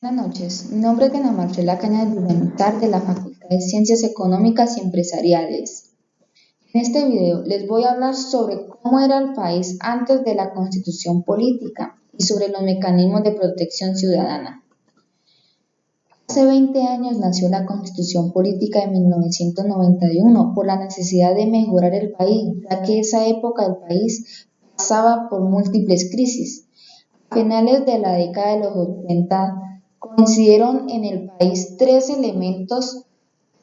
Buenas noches, mi nombre es Diana Marcela Cañas Villamizar de la Facultad de Ciencias Económicas y Empresariales. En este video les voy a hablar sobre cómo era el país antes de la Constitución Política y sobre los mecanismos de protección ciudadana. Hace 20 años nació la Constitución Política de 1991 por la necesidad de mejorar el país, ya que esa época el país pasaba por múltiples crisis. A finales de la década de los 80, coincidieron en el país tres elementos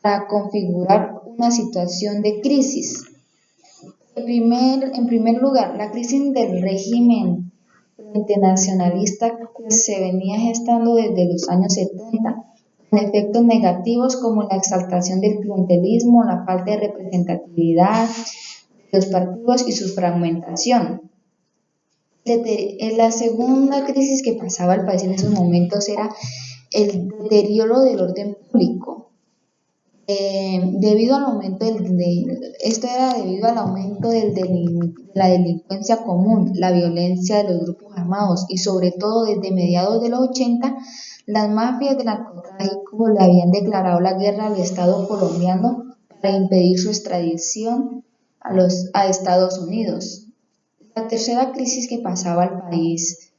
para configurar una situación de crisis. En primer lugar, la crisis del régimen internacionalista que se venía gestando desde los años 70, con efectos negativos como la exaltación del clientelismo, la falta de representatividad de los partidos y su fragmentación. La segunda crisis que pasaba el país en esos momentos era el deterioro del orden público. Debido al aumento de la delincuencia común, la violencia de los grupos armados y sobre todo desde mediados de los 80, las mafias del narcotráfico le habían declarado la guerra al Estado colombiano para impedir su extradición a Estados Unidos. La tercera crisis que pasaba al país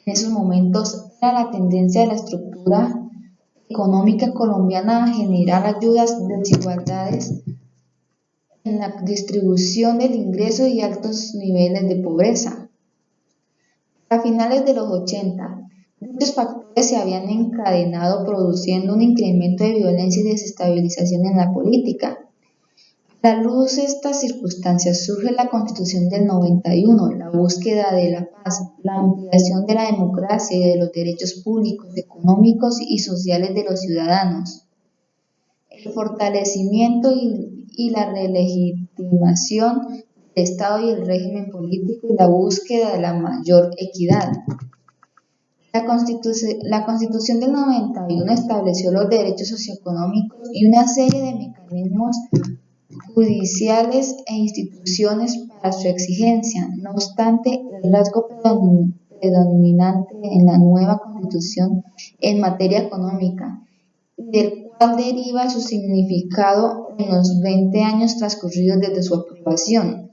en esos momentos era la tendencia de la estructura económica colombiana a generar ayudas de desigualdades en la distribución del ingreso y altos niveles de pobreza. A finales de los 80, muchos factores se habían encadenado produciendo un incremento de violencia y desestabilización en la política. A la luz de estas circunstancias surge la Constitución del 91, la búsqueda de la paz, la ampliación de la democracia y de los derechos públicos, económicos y sociales de los ciudadanos, el fortalecimiento y la relegitimación del Estado y el régimen político y la búsqueda de la mayor equidad. La Constitución del 91 estableció los derechos socioeconómicos y una serie de mecanismos judiciales e instituciones para su exigencia. No obstante, el rasgo predominante en la nueva Constitución en materia económica, y del cual deriva su significado en los 20 años transcurridos desde su aprobación,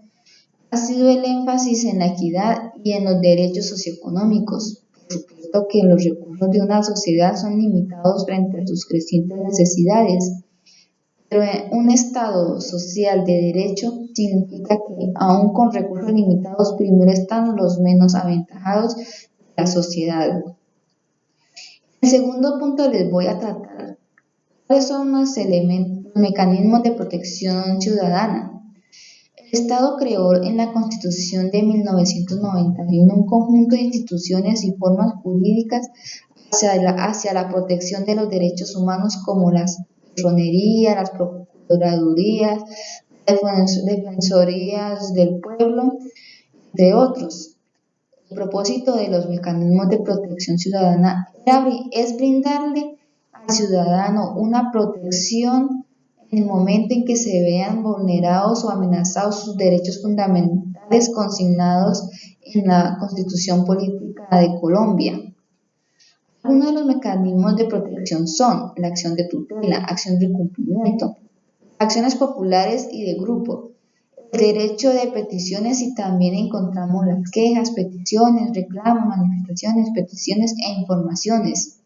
ha sido el énfasis en la equidad y en los derechos socioeconómicos. Por supuesto que los recursos de una sociedad son limitados frente a sus crecientes necesidades, pero un Estado social de derecho significa que, aun con recursos limitados, primero están los menos aventajados de la sociedad. En el segundo punto les voy a tratar cuáles son los mecanismos de protección ciudadana. El Estado creó en la Constitución de 1991 un conjunto de instituciones y formas jurídicas hacia la protección de los derechos humanos como las personerías, las procuradurías, defensorías del pueblo, entre otros. El propósito de los mecanismos de protección ciudadana es brindarle al ciudadano una protección en el momento en que se vean vulnerados o amenazados sus derechos fundamentales consignados en la Constitución Política de Colombia. Algunos de los mecanismos de protección son la acción de tutela, acción de cumplimiento, acciones populares y de grupo, el derecho de peticiones y también encontramos las quejas, peticiones, reclamos, manifestaciones, peticiones e informaciones.